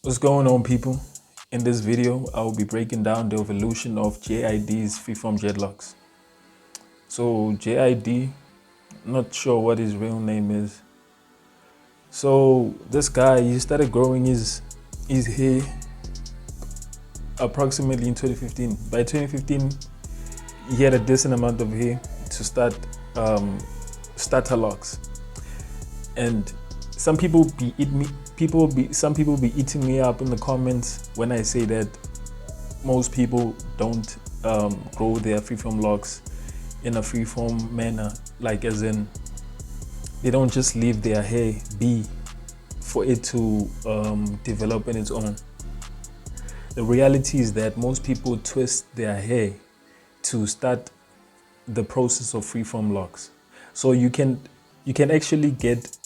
What's going on, people? In this video, I will be breaking down the evolution of J.I.D's Freeform Dreadlocks. So J.I.D, not sure what his real name is. So this guy, he started growing his hair approximately in 2015. By 2015, he had a decent amount of hair to start starter locks. And some people be eating me up in the comments when I say that most people don't grow their freeform locks in a freeform manner, like as in they don't just leave their hair be for it to develop on its own. The reality is that most people twist their hair to start the process of freeform locks. So you can actually get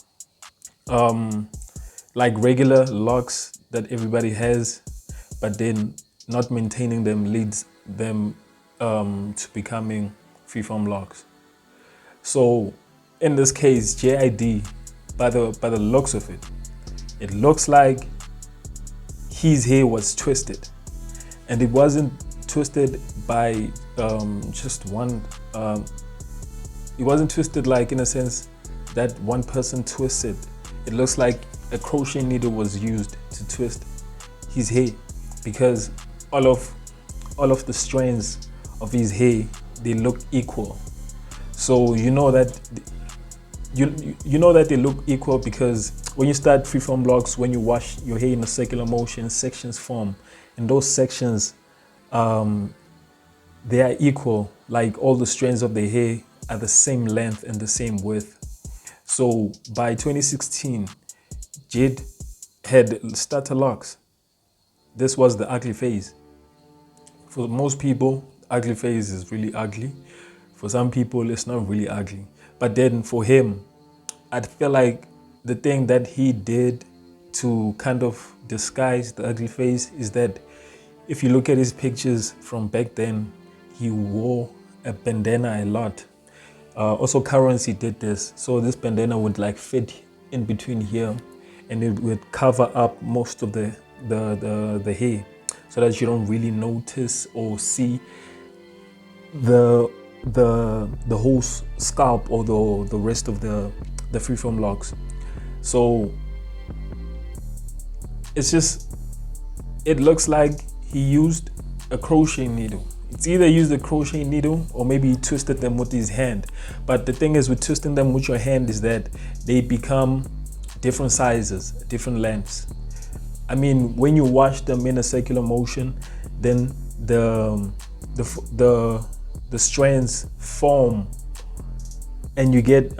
like regular locks that everybody has, but then not maintaining them leads them to becoming freeform locks. So in this case, J.I.D, by the looks of it, it looks like his hair was twisted, and it wasn't twisted by just one. It wasn't twisted like in a sense that one person twisted. It looks like a crochet needle was used to twist his hair, because all of the strands of his hair, they look equal. So you know that they look equal because when you start freeform locks, when you wash your hair in a circular motion, sections form, and those sections they are equal. Like all the strands of the hair are the same length and the same width. So by 2016, J.I.D had starter locks. This was the ugly phase. For most people, ugly phase is really ugly. For some people, it's not really ugly. But then for him, I feel like the thing that he did to kind of disguise the ugly phase is that if you look at his pictures from back then, he wore a bandana a lot. Also, Currency did this. So this bandana would like fit in between here, and it would cover up most of the hair, so that you don't really notice or see the whole scalp or the rest of the freeform locks. So it looks like he used a crochet needle. It's either used a crochet needle or maybe he twisted them with his hand. But the thing is with twisting them with your hand is that they become different sizes, different lengths. I mean, when you wash them in a circular motion, then the strands form, and you get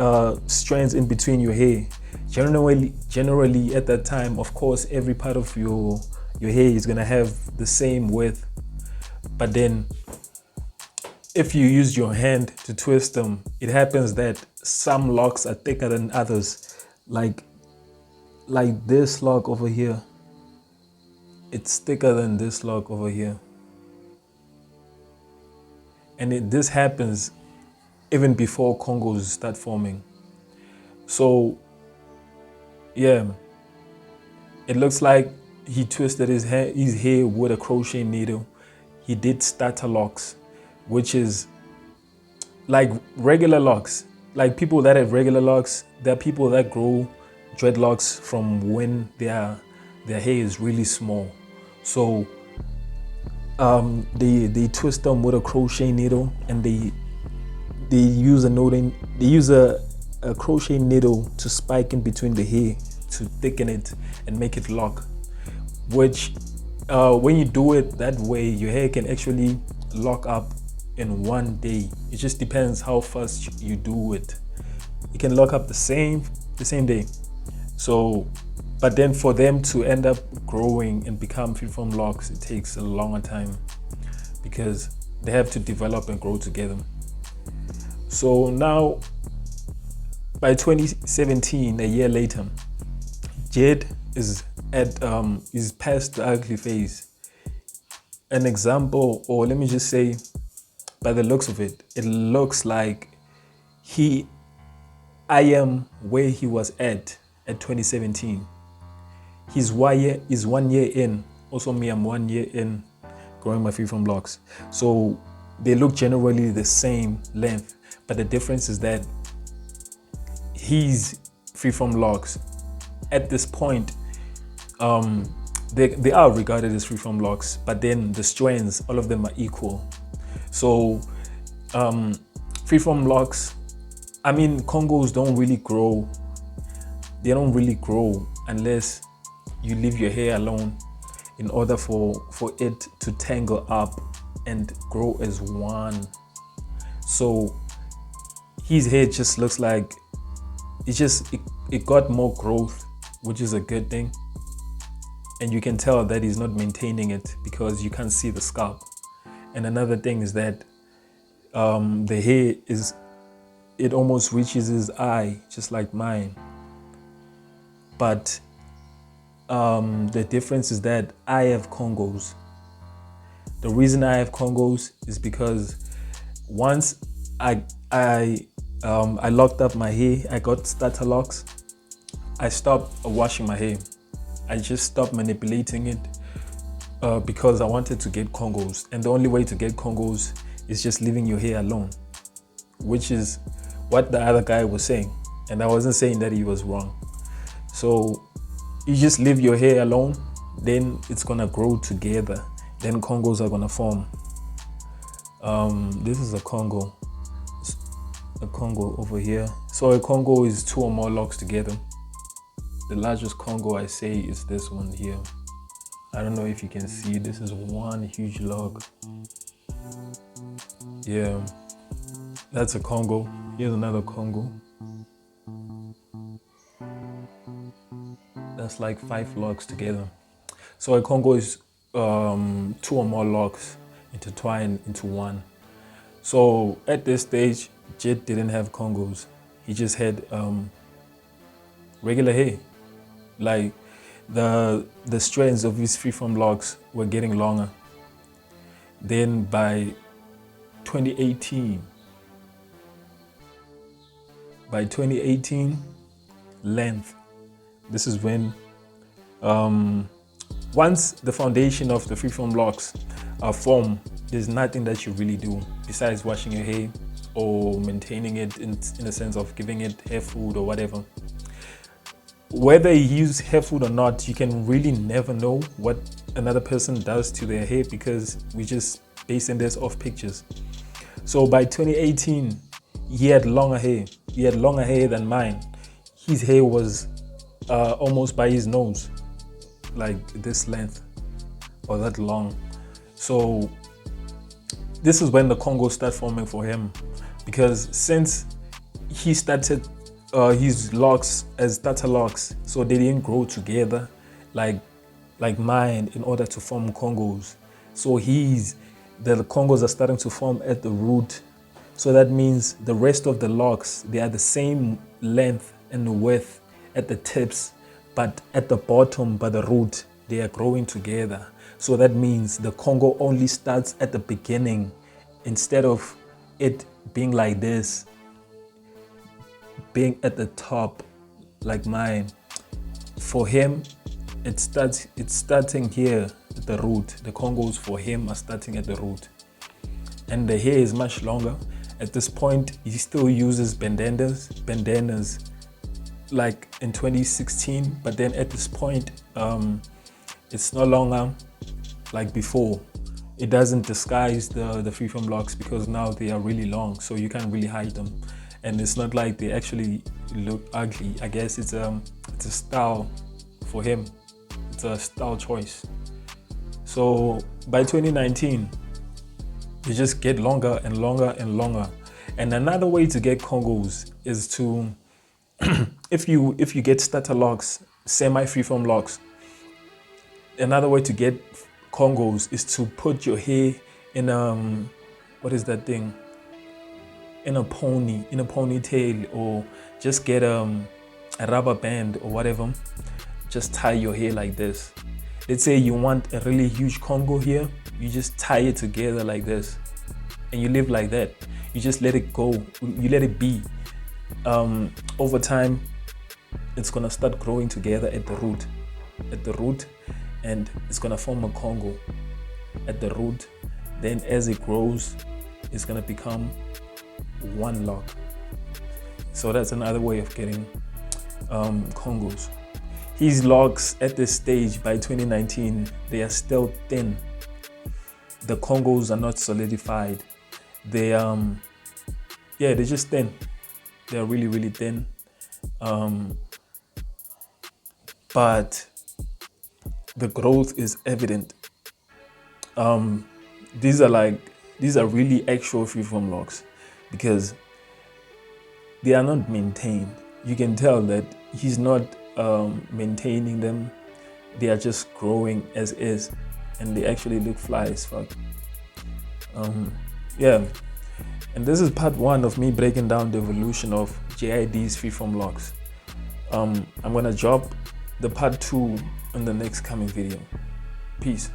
strands in between your hair. Generally at that time, of course, every part of your hair is gonna have the same width. But then if you use your hand to twist them, it happens that some locks are thicker than others. Like this lock over here, it's thicker than this lock over here. And this happens even before congos start forming. So yeah, it looks like he twisted his hair with a crochet needle. He did starter locks, which is like regular locks. Like people that have regular locks, there are people that grow dreadlocks from when their hair is really small. So they twist them with a crochet needle, and they use a crochet needle to spike in between the hair to thicken it and make it lock, which when you do it that way, your hair can actually lock up in one day. It just depends how fast you do it. You can lock up the same day. So, but then for them to end up growing and become freeform locks, it takes a longer time because they have to develop and grow together. So now, by 2017, a year later, J.I.D is past the ugly phase. An example, or let me just say, by the looks of it, it looks like I am where he was at 2017. He's 1 year in. Also me, I'm 1 year in growing my Freeform locks. So they look generally the same length, but the difference is that his Freeform locks at this point, they are regarded as Freeform locks, but then the strands, all of them are equal. So Freeform locks, I mean, Congos don't really grow. They don't really grow unless you leave your hair alone in order for it to tangle up and grow as one. So his hair just looks like it got more growth, which is a good thing. And you can tell that he's not maintaining it because you can't see the scalp. And another thing is that the hair it almost reaches his eye, just like mine. But the difference is that I have Congos. The reason I have Congos is because once I locked up my hair, I got starter locks, I stopped washing my hair. I just stopped manipulating it because I wanted to get Congos. And the only way to get Congos is just leaving your hair alone, which is what the other guy was saying. And I wasn't saying that he was wrong. So you just leave your hair alone, then it's gonna grow together. Then Congos are gonna form. This is a Congo over here. So a Congo is 2 or more locks together. The largest Congo I say is this one here. I don't know if you can see, this is one huge log. Yeah, that's a Congo. Here's another Congo. That's like 5 logs together. So a Congo is 2 or more logs intertwined into one. So at this stage, J.I.D didn't have Congos. He just had regular hair. Like the strands of his Freeform locks were getting longer. Then by 2018, length. This is when once the foundation of the Freeform locks are formed, there's nothing that you really do besides washing your hair or maintaining it in a sense of giving it hair food or whatever. Whether you use hair food or not, you can really never know what another person does to their hair because we just basing this off pictures. So by 2018, he had longer hair. He had longer hair than mine. His hair was almost by his nose, like this length or that long. So this is when the Congos start forming for him, because since he started his locks as starter locks, so they didn't grow together like mine in order to form Congos. So the Congos are starting to form at the root. So that means the rest of the locks, they are the same length and width at the tips, but at the bottom, by the root, they are growing together. So that means the Congo only starts at the beginning instead of it being like this, being at the top like mine. For him, it's starting here at the root. The Congos for him are starting at the root. And the hair is much longer. At this point, he still uses bandanas like in 2016, but then at this point, it's no longer like before. It doesn't disguise the Freeform locks because now they are really long, so you can't really hide them. And it's not like they actually look ugly. I guess it's a style for him. It's a style choice. So by 2019, they just get longer and longer and longer. And another way to get Congos is to, if you get starter locks, semi-freeform locks, another way to get Congos is to put your hair in what is that thing? In a ponytail, or just get a rubber band or whatever. Just tie your hair like this. Let's say you want a really huge Congo here, you just tie it together like this, and you live like that. You just let it go, you let it be. Over time, it's gonna start growing together at the root. at the root, and it's gonna form a Congo at the root. Then as it grows, it's gonna become one lock. So that's another way of getting Congos. His locks at this stage by 2019, they are still thin. The Congos are not solidified. They're just thin. They're really, really thin. But the growth is evident. These are really actual freeform locks because they are not maintained. You can tell that he's not maintaining them. They are just growing as is, and they actually look fly as fuck. And this is part 1 of me breaking down the evolution of J.I.D's freeform locks. I'm gonna drop the part 2 in the next coming video. Peace.